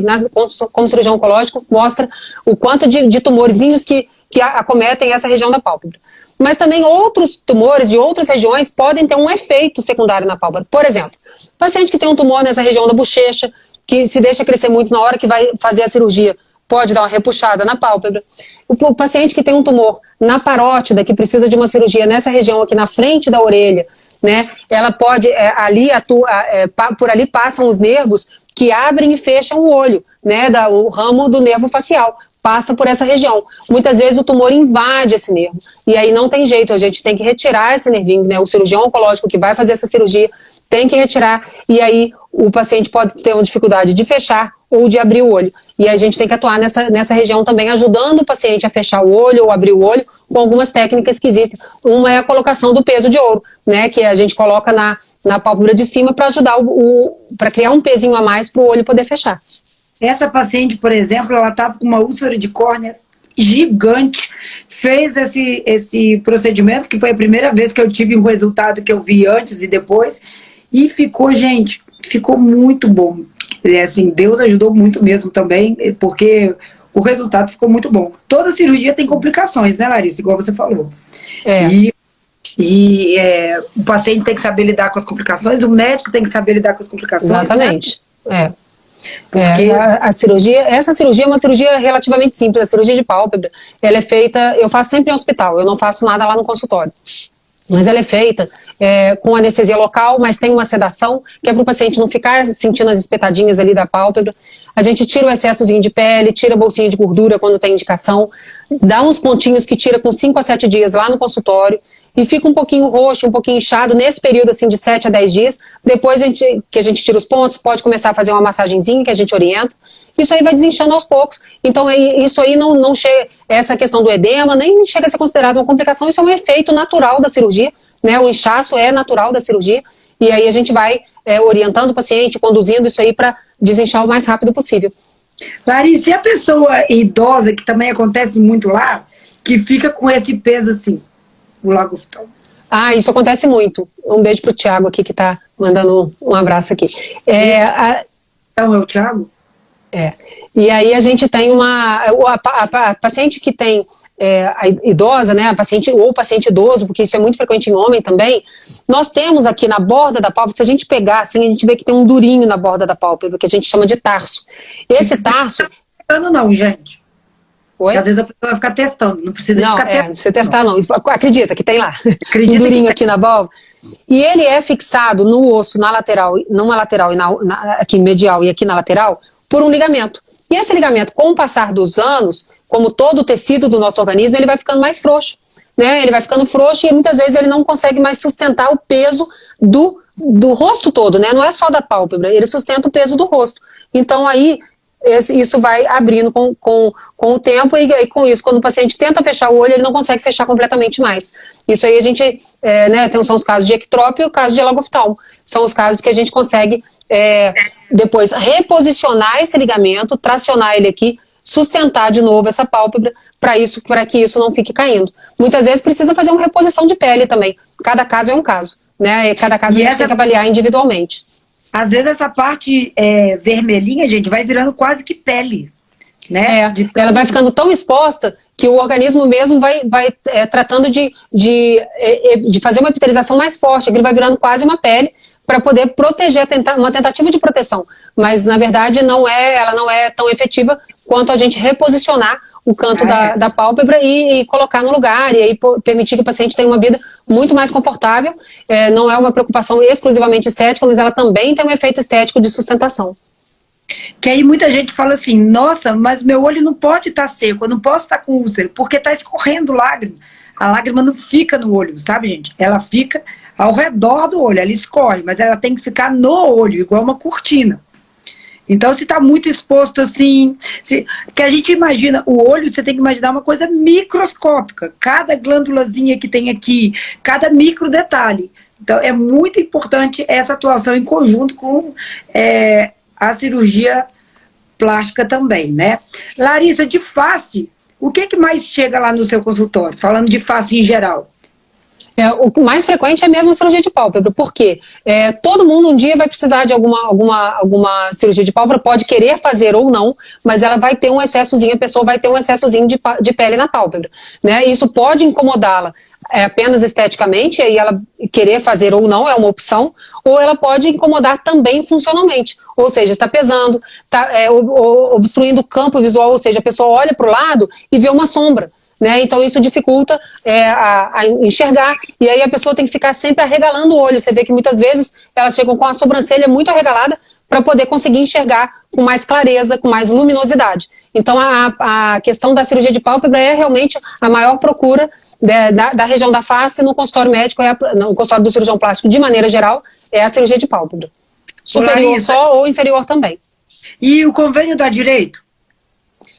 como cirurgião oncológico mostra o quanto de tumorzinhos que acometem essa região da pálpebra. Mas também outros tumores de outras regiões podem ter um efeito secundário na pálpebra. Por exemplo, paciente que tem um tumor nessa região da bochecha, que se deixa crescer muito na hora que vai fazer a cirurgia, pode dar uma repuxada na pálpebra. O paciente que tem um tumor na parótida, que precisa de uma cirurgia nessa região aqui na frente da orelha, né, ela pode, por ali passam os nervos que abrem e fecham o olho, né, o ramo do nervo facial, passa por essa região. Muitas vezes o tumor invade esse nervo, e aí não tem jeito, a gente tem que retirar esse nervinho, né, o cirurgião oncológico que vai fazer essa cirurgia tem que retirar, e aí o paciente pode ter uma dificuldade de fechar ou de abrir o olho. E a gente tem que atuar nessa região também, ajudando o paciente a fechar o olho ou abrir o olho com algumas técnicas que existem. Uma é a colocação do peso de ouro, né, que a gente coloca na pálpebra de cima para ajudar para criar um pezinho a mais para o olho poder fechar. Essa paciente, por exemplo, ela estava com uma úlcera de córnea gigante, fez esse procedimento, que foi a primeira vez que eu tive um resultado que eu vi antes e depois, e ficou, gente, ficou muito bom. Assim, Deus ajudou muito mesmo também, porque o resultado ficou muito bom. Toda cirurgia tem complicações, né, Larissa? Igual você falou. O paciente tem que saber lidar com as complicações, o médico tem que saber lidar com as complicações. Exatamente, né? Porque essa cirurgia é uma cirurgia relativamente simples. A cirurgia de pálpebra, ela é feita, eu faço sempre em hospital, eu não faço nada lá no consultório. Mas ela é feita com anestesia local, mas tem uma sedação, que é para o paciente não ficar sentindo as espetadinhas ali da pálpebra. A gente tira o excessozinho de pele, tira a bolsinha de gordura quando tem indicação, dá uns pontinhos que tira com 5 a 7 dias lá no consultório, e fica um pouquinho roxo, um pouquinho inchado nesse período assim de 7 a 10 dias. Depois que a gente tira os pontos, pode começar a fazer uma massagenzinha que a gente orienta. Isso aí vai desinchando aos poucos. Então isso aí não chega, essa questão do edema nem chega a ser considerado uma complicação, isso é um efeito natural da cirurgia, né? O inchaço é natural da cirurgia, e aí a gente vai orientando o paciente, conduzindo isso aí para desinchar o mais rápido possível. Larissa, e a pessoa idosa, que também acontece muito lá, que fica com esse peso assim, o lagoftal? Isso acontece muito. Um beijo pro Thiago aqui, que tá mandando um abraço aqui. Então é o Thiago? E aí a gente tem a paciente que tem a idosa, né, a paciente ou paciente idoso, porque isso é muito frequente em homem também, nós temos aqui na borda da pálpebra, se a gente pegar assim, a gente vê que tem um durinho na borda da pálpebra, que a gente chama de tarso. Esse tarso... Não, gente. Oi? Porque às vezes a pessoa vai ficar testando, não precisa ficar testando. Não precisa testar não, acredita que tem lá, Acredita um durinho aqui na borda. E ele é fixado no osso, numa lateral e aqui medial e aqui na lateral, por um ligamento. E esse ligamento, com o passar dos anos, como todo o tecido do nosso organismo, ele vai ficando mais frouxo, né? Ele vai ficando frouxo e muitas vezes ele não consegue mais sustentar o peso do rosto todo, né? Não é só da pálpebra, ele sustenta o peso do rosto. Então aí isso vai abrindo com o tempo, e aí com isso, quando o paciente tenta fechar o olho, ele não consegue fechar completamente mais. Isso aí a gente, são os casos de ectrópio e o caso de elagoftalmo. São os casos que a gente consegue depois reposicionar esse ligamento, tracionar ele aqui, sustentar de novo essa pálpebra para que isso não fique caindo. Muitas vezes precisa fazer uma reposição de pele também. Cada caso é um caso, né? E cada caso a gente tem que avaliar individualmente. Às vezes essa parte vermelhinha, gente, vai virando quase que pele, né? Ela vai ficando tão exposta que o organismo mesmo vai tratando de fazer uma epitelização mais forte, que ele vai virando quase uma pele para poder proteger, uma tentativa de proteção. Mas, na verdade, ela não é tão efetiva quanto a gente reposicionar o canto da pálpebra e colocar no lugar, e aí permitir que o paciente tenha uma vida muito mais confortável. Não é uma preocupação exclusivamente estética, mas ela também tem um efeito estético de sustentação. Que aí muita gente fala assim, nossa, mas meu olho não pode estar seco, eu não posso estar com úlcera, porque está escorrendo lágrima. A lágrima não fica no olho, sabe, gente? Ela fica ao redor do olho, ela escorre, mas ela tem que ficar no olho, igual uma cortina. Então, se está muito exposto assim, que a gente imagina, o olho, você tem que imaginar uma coisa microscópica, cada glândulazinha que tem aqui, cada micro detalhe. Então, é muito importante essa atuação em conjunto com a cirurgia plástica também, né? Larissa, de face, o que mais chega lá no seu consultório? Falando de face em geral. O mais frequente é mesmo a cirurgia de pálpebra, porque todo mundo um dia vai precisar de alguma cirurgia de pálpebra, pode querer fazer ou não, mas ela vai ter um excessozinho, a pessoa vai ter um excessozinho de pele na pálpebra, né? Isso pode incomodá-la apenas esteticamente, e aí ela querer fazer ou não é uma opção, ou ela pode incomodar também funcionalmente, ou seja, está pesando, está obstruindo o campo visual, ou seja, a pessoa olha para o lado e vê uma sombra. Né? Então isso dificulta a enxergar, e aí a pessoa tem que ficar sempre arregalando o olho. Você vê que muitas vezes elas chegam com a sobrancelha muito arregalada para poder conseguir enxergar com mais clareza, com mais luminosidade. Então a questão da cirurgia de pálpebra é realmente a maior procura da região da face no consultório médico, no consultório do cirurgião plástico de maneira geral, é a cirurgia de pálpebra. Superior só ou inferior também. E o convênio dá direito?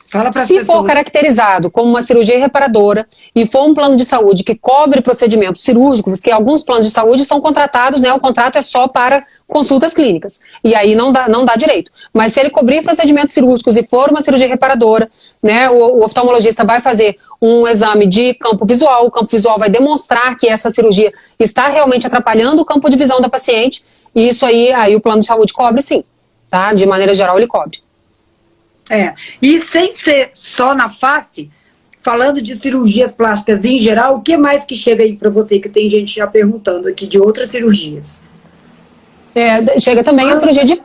Fala para as Se pessoas. for caracterizado como uma cirurgia reparadora e for um plano de saúde que cobre procedimentos cirúrgicos, que alguns planos de saúde são contratados, né, o contrato é só para consultas clínicas, e aí não dá direito. Mas se ele cobrir procedimentos cirúrgicos e for uma cirurgia reparadora, né, o oftalmologista vai fazer um exame de campo visual, o campo visual vai demonstrar que essa cirurgia está realmente atrapalhando o campo de visão da paciente, e isso aí o plano de saúde cobre sim, tá? De maneira geral ele cobre. E sem ser só na face, falando de cirurgias plásticas em geral, o que mais que chega aí para você, que tem gente já perguntando aqui de outras cirurgias? Chega também a cirurgia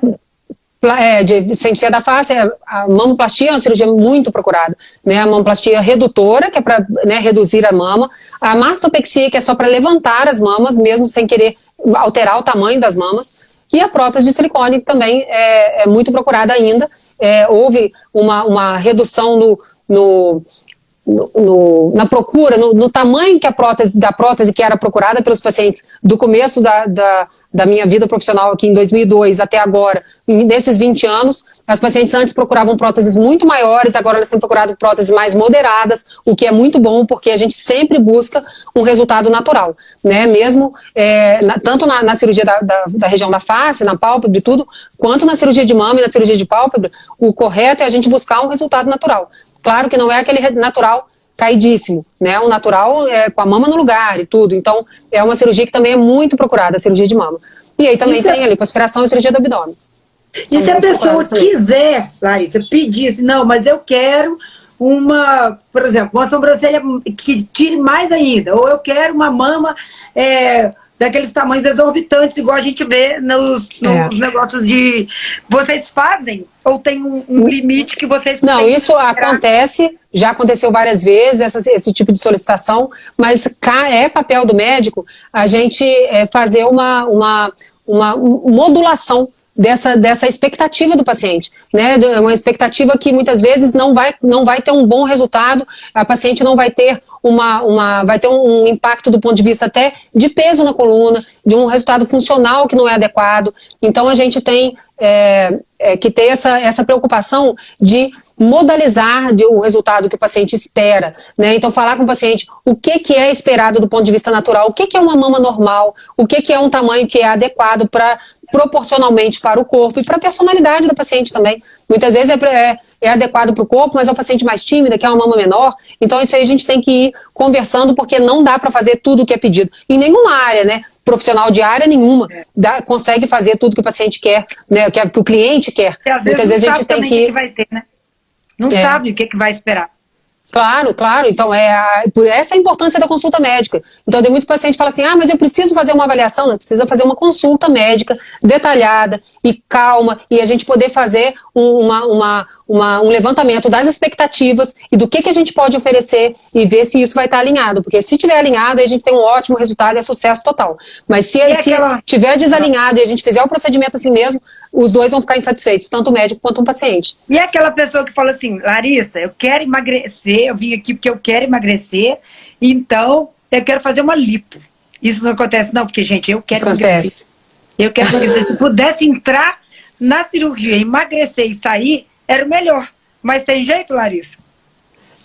sem ser da face, a mamoplastia é uma cirurgia muito procurada, né? A mamoplastia redutora, que é para, né, reduzir a mama, a mastopexia, que é só para levantar as mamas, mesmo sem querer alterar o tamanho das mamas, e a prótese de silicone, que também é muito procurada ainda. Houve uma redução na procura, no tamanho que da prótese que era procurada pelos pacientes do começo da minha vida profissional aqui em 2002 até agora, nesses 20 anos, as pacientes antes procuravam próteses muito maiores, agora elas têm procurado próteses mais moderadas, o que é muito bom, porque a gente sempre busca um resultado natural, né? Mesmo tanto na cirurgia da região da face, na pálpebra e tudo, quanto na cirurgia de mama e na cirurgia de pálpebra, o correto é a gente buscar um resultado natural. Claro que não é aquele natural caidíssimo, né? O natural é com a mama no lugar e tudo. Então, é uma cirurgia que também é muito procurada, a cirurgia de mama. E aí também tem a lipoaspiração e a cirurgia do abdômen. E se a pessoa quiser, Larissa, pedir assim, não, mas eu quero por exemplo, uma sobrancelha que tire mais ainda, ou eu quero uma mama daqueles tamanhos exorbitantes, igual a gente vê nos negócios de... Vocês fazem? Ou tem um limite que vocês... Não, isso acontece, já aconteceu várias vezes, esse tipo de solicitação, mas é papel do médico a gente fazer uma modulação dessa expectativa do paciente, né? Uma expectativa que muitas vezes não vai ter um bom resultado, a paciente não vai ter vai ter um impacto do ponto de vista até de peso na coluna, de um resultado funcional que não é adequado. Então a gente tem que ter essa preocupação de modalizar o resultado que o paciente espera, né? Então falar com o paciente o que é esperado do ponto de vista natural, o que é uma mama normal, o que é um tamanho que é adequado proporcionalmente para o corpo e para a personalidade da paciente também. Muitas vezes é adequado para o corpo, mas é uma paciente mais tímida, que é uma mama menor. Então isso aí a gente tem que ir conversando, porque não dá para fazer tudo o que é pedido. Em nenhuma área, né? Profissional de área nenhuma consegue fazer tudo que o paciente quer, né? Que o cliente quer. Muitas vezes a gente tem que vai ter, né? Não sabe o que vai esperar. Claro. Então, por essa é a importância da consulta médica. Então, tem muito paciente que fala assim, mas eu preciso fazer uma avaliação. Não, precisa fazer uma consulta médica detalhada e calma, e a gente poder fazer um levantamento das expectativas e do que a gente pode oferecer e ver se isso vai estar alinhado. Porque se estiver alinhado, a gente tem um ótimo resultado e é sucesso total. Mas se estiver desalinhado e a gente fizer o procedimento assim mesmo, os dois vão ficar insatisfeitos, tanto o médico quanto o paciente. E aquela pessoa que fala assim, Larissa, eu quero emagrecer, eu vim aqui porque eu quero emagrecer, então eu quero fazer uma lipo. Isso não acontece não, porque, gente, eu quero emagrecer. Eu quero emagrecer. Se pudesse entrar na cirurgia, emagrecer e sair, era o melhor. Mas tem jeito, Larissa?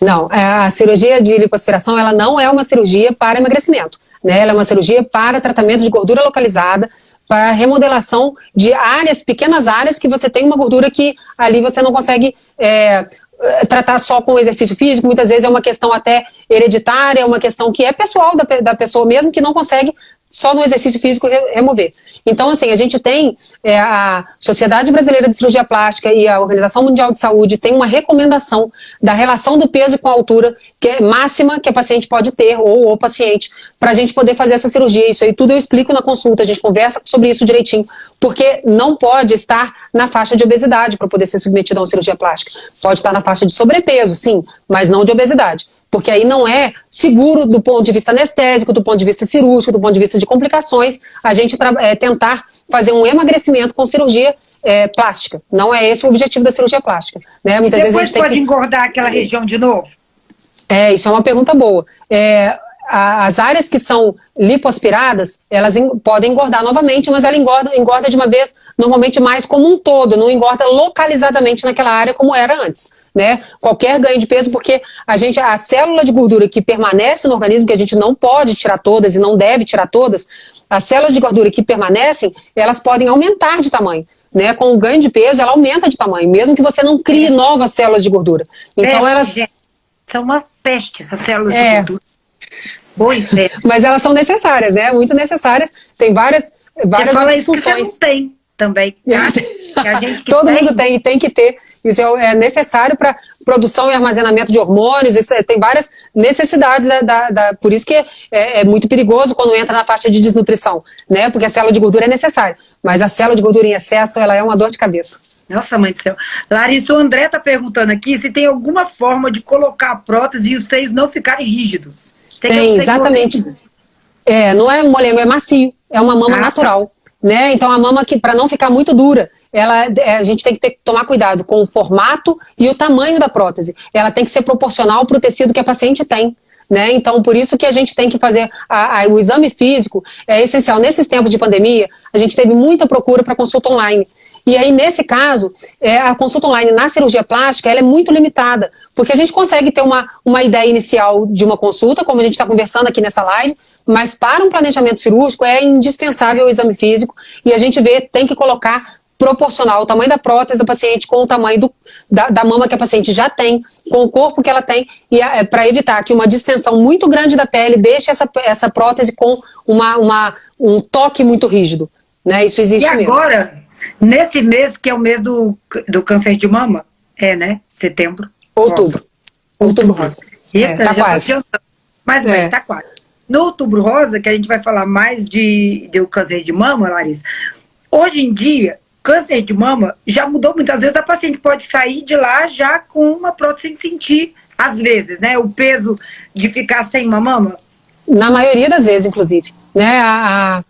Não, a cirurgia de lipoaspiração, ela não é uma cirurgia para emagrecimento. né? Ela é uma cirurgia para tratamento de gordura localizada, para remodelação de áreas, pequenas áreas que você tem uma gordura que ali você não consegue tratar só com exercício físico. Muitas vezes é uma questão até hereditária, é uma questão que é pessoal da pessoa mesmo, que não consegue só no exercício físico remover. Então, assim, a gente tem a Sociedade Brasileira de Cirurgia Plástica e a Organização Mundial de Saúde tem uma recomendação da relação do peso com a altura que é máxima que a paciente pode ter, ou o paciente, para a gente poder fazer essa cirurgia. Isso aí tudo eu explico na consulta, a gente conversa sobre isso direitinho, porque não pode estar na faixa de obesidade para poder ser submetido a uma cirurgia plástica. Pode estar na faixa de sobrepeso, sim, mas não de obesidade. Porque aí não é seguro do ponto de vista anestésico, do ponto de vista cirúrgico, do ponto de vista de complicações, a gente tentar fazer um emagrecimento com cirurgia plástica. Não é esse o objetivo da cirurgia plástica. Né? Muitas vezes a gente pode engordar aquela região de novo? Isso é uma pergunta boa. As áreas que são lipoaspiradas, elas podem engordar novamente, mas ela engorda de uma vez, normalmente mais como um todo, não engorda localizadamente naquela área como era antes. Né? Qualquer ganho de peso, porque a célula de gordura que permanece no organismo, que a gente não pode tirar todas e não deve tirar todas, as células de gordura que permanecem, elas podem aumentar de tamanho. Né? Com o ganho de peso, ela aumenta de tamanho, mesmo que você não crie novas células de gordura. Então elas... São uma peste, essas células de gordura. Mas elas são necessárias, né? Muito necessárias. Tem várias outras funções. Você não tem também. Que a gente Todo mundo tem e tem que ter. Isso é necessário para produção e armazenamento de hormônios. Isso tem várias necessidades. Por isso que é muito perigoso quando entra na faixa de desnutrição, né? Porque a célula de gordura é necessária. Mas a célula de gordura em excesso, ela é uma dor de cabeça. Nossa, mãe do céu. Larissa, o André tá perguntando aqui se tem alguma forma de colocar a prótese e os seios não ficarem rígidos. Tem, exatamente. Não é um molengo, é macio. É uma mama natural. Né? Então a mama, para não ficar muito dura, a gente tem que tomar cuidado com o formato e o tamanho da prótese. Ela tem que ser proporcional para o tecido que a paciente tem. Né? Então, por isso que a gente tem que fazer o exame físico, é essencial. Nesses tempos de pandemia, a gente teve muita procura para consulta online. E aí, nesse caso, a consulta online na cirurgia plástica, ela é muito limitada, porque a gente consegue ter uma ideia inicial de uma consulta, como a gente está conversando aqui nessa live, mas para um planejamento cirúrgico é indispensável o exame físico, e a gente tem que colocar proporcional o tamanho da prótese do paciente com o tamanho da mama que a paciente já tem, com o corpo que ela tem, e para evitar que uma distensão muito grande da pele deixe essa prótese com um toque muito rígido. Né? Isso existe mesmo. E agora, nesse mês, que é o mês do câncer de mama, né? Setembro. Outubro. Outubro rosa. Eita, tá já quase. Mas bem, tá quase. No Outubro Rosa, que a gente vai falar mais do câncer de mama, Larissa, hoje em dia, câncer de mama já mudou muitas vezes. A paciente pode sair de lá já com uma prótese sem sentir, às vezes, né? O peso de ficar sem uma mama. Na maioria das vezes, inclusive. Né? A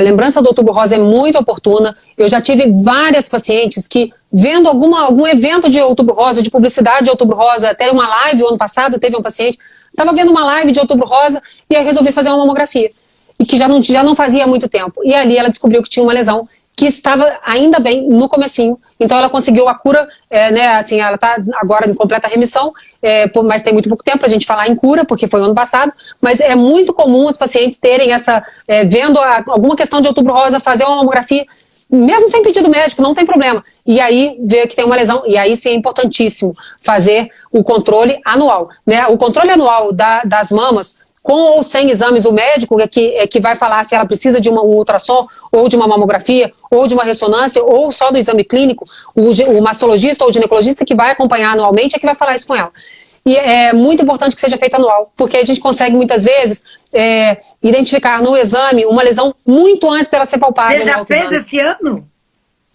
lembrança do Outubro Rosa é muito oportuna. Eu já tive várias pacientes que, vendo algum evento de Outubro Rosa, de publicidade de Outubro Rosa, até uma live o ano passado, teve um paciente, estava vendo uma live de Outubro Rosa e aí resolvi fazer uma mamografia. E que já não fazia há muito tempo. E ali ela descobriu que tinha uma lesão que estava ainda bem no comecinho. Então ela conseguiu a cura, né, assim, ela está agora em completa remissão, mas tem muito pouco tempo para a gente falar em cura, porque foi o ano passado, mas é muito comum os pacientes terem vendo alguma questão de Outubro Rosa, fazer uma mamografia, mesmo sem pedido médico, não tem problema. E aí ver que tem uma lesão, e aí sim é importantíssimo fazer o controle anual. Né? O controle anual das mamas, com ou sem exames, o médico que vai falar se ela precisa de um ultrassom, ou de uma mamografia, ou de uma ressonância, ou só do exame clínico, o mastologista ou o ginecologista que vai acompanhar anualmente é que vai falar isso com ela. E é muito importante que seja feito anual, porque a gente consegue muitas vezes identificar no exame uma lesão muito antes dela ser palpável. Você já fez esse ano?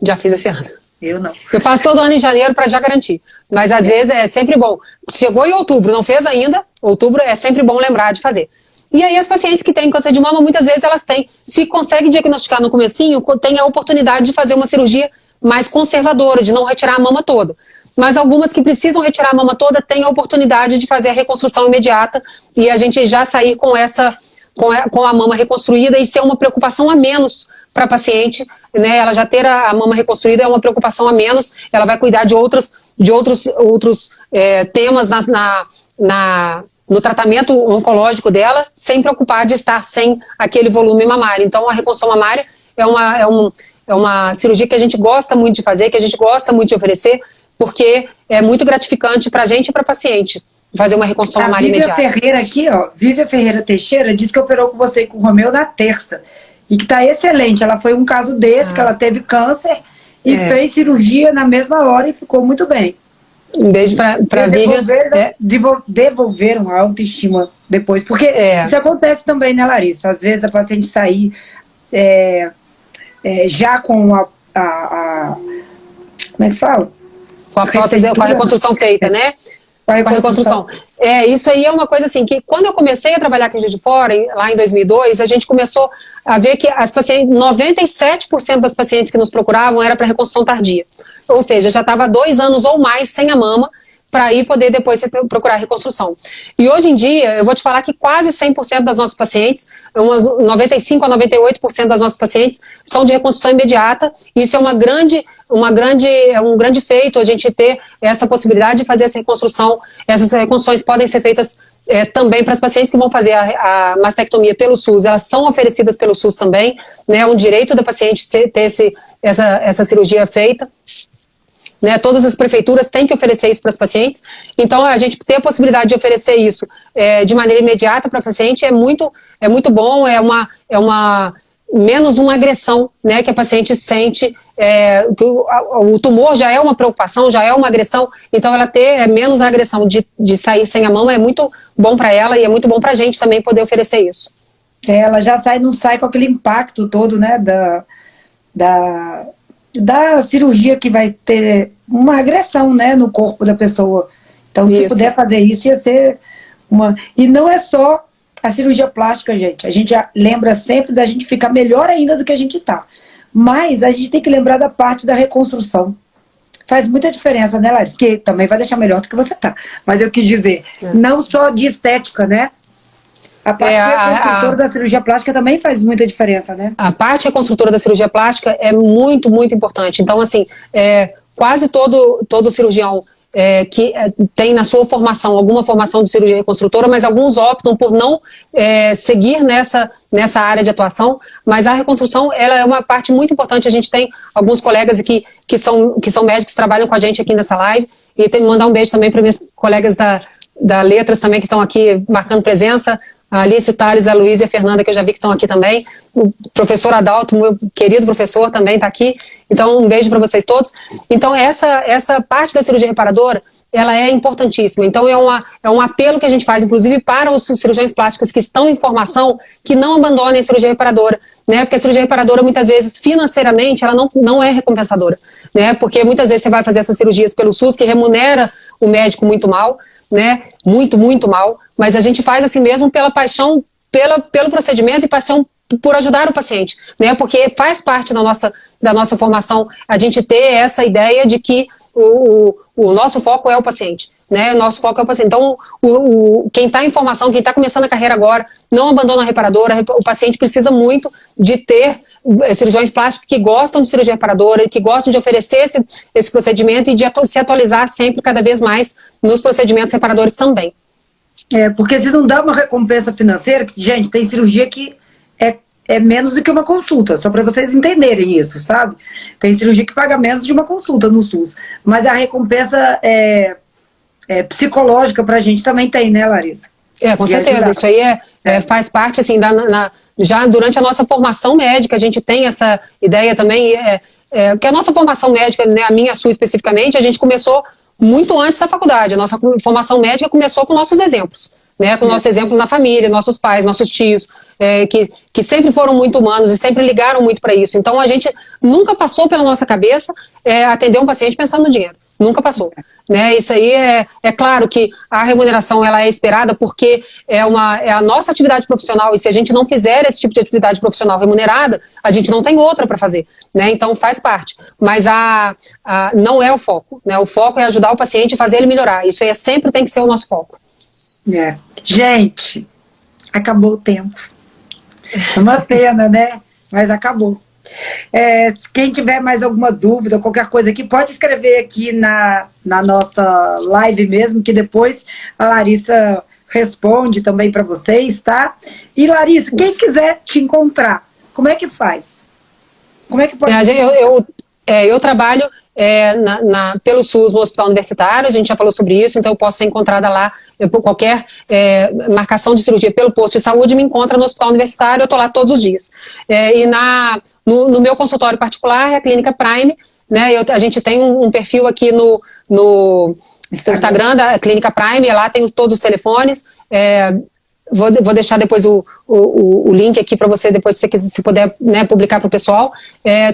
Já fiz esse ano. Eu não. Eu faço todo ano em janeiro para já garantir. Mas às vezes é sempre bom. Chegou em outubro, não fez ainda, outubro é sempre bom lembrar de fazer. E aí as pacientes que têm câncer de mama, muitas vezes elas têm, se consegue diagnosticar no comecinho, tem a oportunidade de fazer uma cirurgia mais conservadora, de não retirar a mama toda. Mas algumas que precisam retirar a mama toda têm a oportunidade de fazer a reconstrução imediata e a gente já sair com a mama reconstruída e ser uma preocupação a menos para a paciente, né? Ela já ter a mama reconstruída é uma preocupação a menos, ela vai cuidar de outros temas no tratamento oncológico dela, sem preocupar de estar sem aquele volume mamário. Então, a reconstrução mamária é uma cirurgia que a gente gosta muito de fazer, que a gente gosta muito de oferecer, porque é muito gratificante para a gente e para a paciente fazer uma reconstrução mamária imediata. A Vívia Ferreira aqui, ó, Vívia Ferreira Teixeira, disse que operou com você e com o Romeu na terça, e que está excelente. Ela foi um caso desse, que ela teve câncer e fez cirurgia na mesma hora e ficou muito bem. Um beijo para a Vívia. Devolveram a autoestima depois, porque isso acontece também, né, Larissa? Às vezes a paciente sair já com como é que fala? Com a prótese, com a reconstrução feita, né? Com a reconstrução. Isso aí é uma coisa assim, que quando eu comecei a trabalhar aqui em Juiz de Fora, lá em 2002, a gente começou a ver que as pacientes, 97% das pacientes que nos procuravam era para reconstrução tardia. Ou seja, já estava 2 anos ou mais sem a mama, para aí poder depois procurar reconstrução. E hoje em dia, eu vou te falar que quase 100% das nossas pacientes, umas 95% a 98% das nossas pacientes são de reconstrução imediata. Isso é um grande feito, a gente ter essa possibilidade de fazer essa reconstrução. Essas reconstruções podem ser feitas também para as pacientes que vão fazer a mastectomia pelo SUS. Elas são oferecidas pelo SUS também, né? É um direito da paciente ter essa cirurgia feita. Né, todas as prefeituras têm que oferecer isso para as pacientes, então a gente ter a possibilidade de oferecer isso de maneira imediata para a paciente é muito bom, menos uma agressão, né, que a paciente sente, que o tumor já é uma preocupação, já é uma agressão, então ela ter menos a agressão de sair sem a mama é muito bom para ela e é muito bom para a gente também poder oferecer isso. Ela já não sai com aquele impacto todo, né, da cirurgia, que vai ter uma agressão, né, no corpo da pessoa. Então, se puder fazer isso, ia ser uma... E não é só a cirurgia plástica, gente. A gente já lembra sempre da gente ficar melhor ainda do que a gente tá. Mas a gente tem que lembrar da parte da reconstrução. Faz muita diferença, né, Larissa? Que também vai deixar melhor do que você tá. Mas eu quis dizer, não só de estética, né? A parte reconstrutora da cirurgia plástica também faz muita diferença, né? A parte reconstrutora da cirurgia plástica é muito, muito importante. Então, assim, quase todo cirurgião que tem na sua formação alguma formação de cirurgia reconstrutora, mas alguns optam por não seguir nessa área de atuação, mas a reconstrução ela é uma parte muito importante. A gente tem alguns colegas aqui que são médicos que trabalham com a gente aqui nessa live, e tem que mandar um beijo também para meus colegas da Letras também, que estão aqui marcando presença, a Alice, o Thales, a Luísa e a Fernanda, que eu já vi que estão aqui também. O professor Adalto, meu querido professor, também está aqui. Então, um beijo para vocês todos. Então, essa parte da cirurgia reparadora, ela é importantíssima. Então, é um apelo que a gente faz, inclusive, para os cirurgiões plásticos que estão em formação, que não abandonem a cirurgia reparadora, né? Porque a cirurgia reparadora, muitas vezes, financeiramente, ela não é recompensadora, né? Porque muitas vezes você vai fazer essas cirurgias pelo SUS, que remunera o médico muito mal, né? Muito, muito mal, mas a gente faz assim mesmo pela paixão, pelo procedimento e paixão por ajudar o paciente, né? Porque faz parte da nossa formação a gente ter essa ideia de que o nosso foco é o paciente, né? O nosso foco é o paciente. Então, quem está em formação, quem está começando a carreira agora, não abandona a reparadora. O paciente precisa muito de ter cirurgiões plásticos que gostam de cirurgia reparadora, que gostam de oferecer esse procedimento e de se atualizar sempre, cada vez mais, nos procedimentos reparadores também. Porque se não dá uma recompensa financeira, gente, tem cirurgia que é menos do que uma consulta, só para vocês entenderem isso, sabe? Tem cirurgia que paga menos de uma consulta no SUS, mas a recompensa psicológica pra gente também tem, né, Larissa? Com certeza, isso aí faz parte, assim, já durante a nossa formação médica, a gente tem essa ideia também, que a nossa formação médica, né, a minha, a sua especificamente, a gente começou muito antes da faculdade. A nossa formação médica começou com nossos exemplos, né, com nossos exemplos na família, nossos pais, nossos tios, que sempre foram muito humanos e sempre ligaram muito para isso. Então a gente nunca passou pela nossa cabeça atender um paciente pensando no dinheiro. Nunca passou, né? Isso aí é claro que a remuneração ela é esperada porque é a nossa atividade profissional, e se a gente não fizer esse tipo de atividade profissional remunerada, a gente não tem outra para fazer, né? Então faz parte, mas não é o foco, né? O foco é ajudar o paciente e fazer ele melhorar. Isso aí sempre tem que ser o nosso foco. Gente, acabou o tempo. É uma pena, né? Mas acabou. Quem tiver mais alguma dúvida, qualquer coisa aqui, pode escrever aqui na nossa live mesmo, que depois a Larissa responde também para vocês, tá? E Larissa, quem quiser te encontrar, como é que faz? Como é que pode... Eu trabalho pelo SUS no Hospital Universitário, a gente já falou sobre isso, então eu posso ser encontrada lá por qualquer marcação de cirurgia pelo posto de saúde, me encontra no Hospital Universitário, eu estou lá todos os dias. E no meu consultório particular é a Clínica Prime, né? A gente tem um perfil aqui no Instagram da Clínica Prime, lá tem todos os telefones. Vou deixar depois o link aqui para você, depois se puder, né, publicar para o pessoal.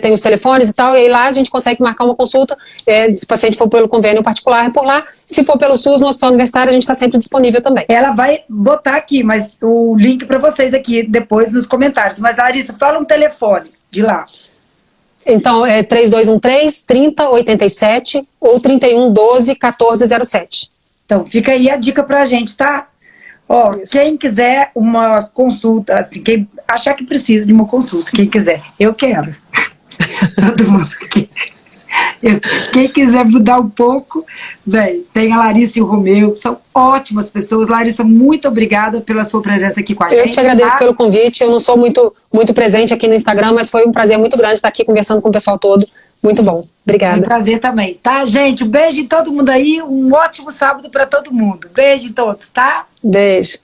Tem os telefones e tal, e aí lá a gente consegue marcar uma consulta. Se o paciente for pelo convênio particular, é por lá. Se for pelo SUS, no Hospital Universitário, a gente está sempre disponível também. Ela vai botar aqui, mas o link para vocês aqui depois nos comentários. Mas, Larissa, fala um telefone de lá. Então, é 3213-3087 ou 3112-1407. Então, fica aí a dica pra gente, tá? Ó, quem quiser uma consulta, assim, quem achar que precisa de uma consulta, quem quiser, eu quero. Todo mundo quer. Quem quiser mudar um pouco, bem, tem a Larissa e o Romeu, que são ótimas pessoas. Larissa, muito obrigada pela sua presença aqui com a gente. Eu te agradeço pelo convite. Eu não sou muito presente aqui no Instagram, mas foi um prazer muito grande estar aqui conversando com o pessoal todo. Muito bom. Obrigada. É um prazer também, tá, gente? Um beijo em todo mundo aí. Um ótimo sábado para todo mundo. Beijo em todos, tá? Beijo.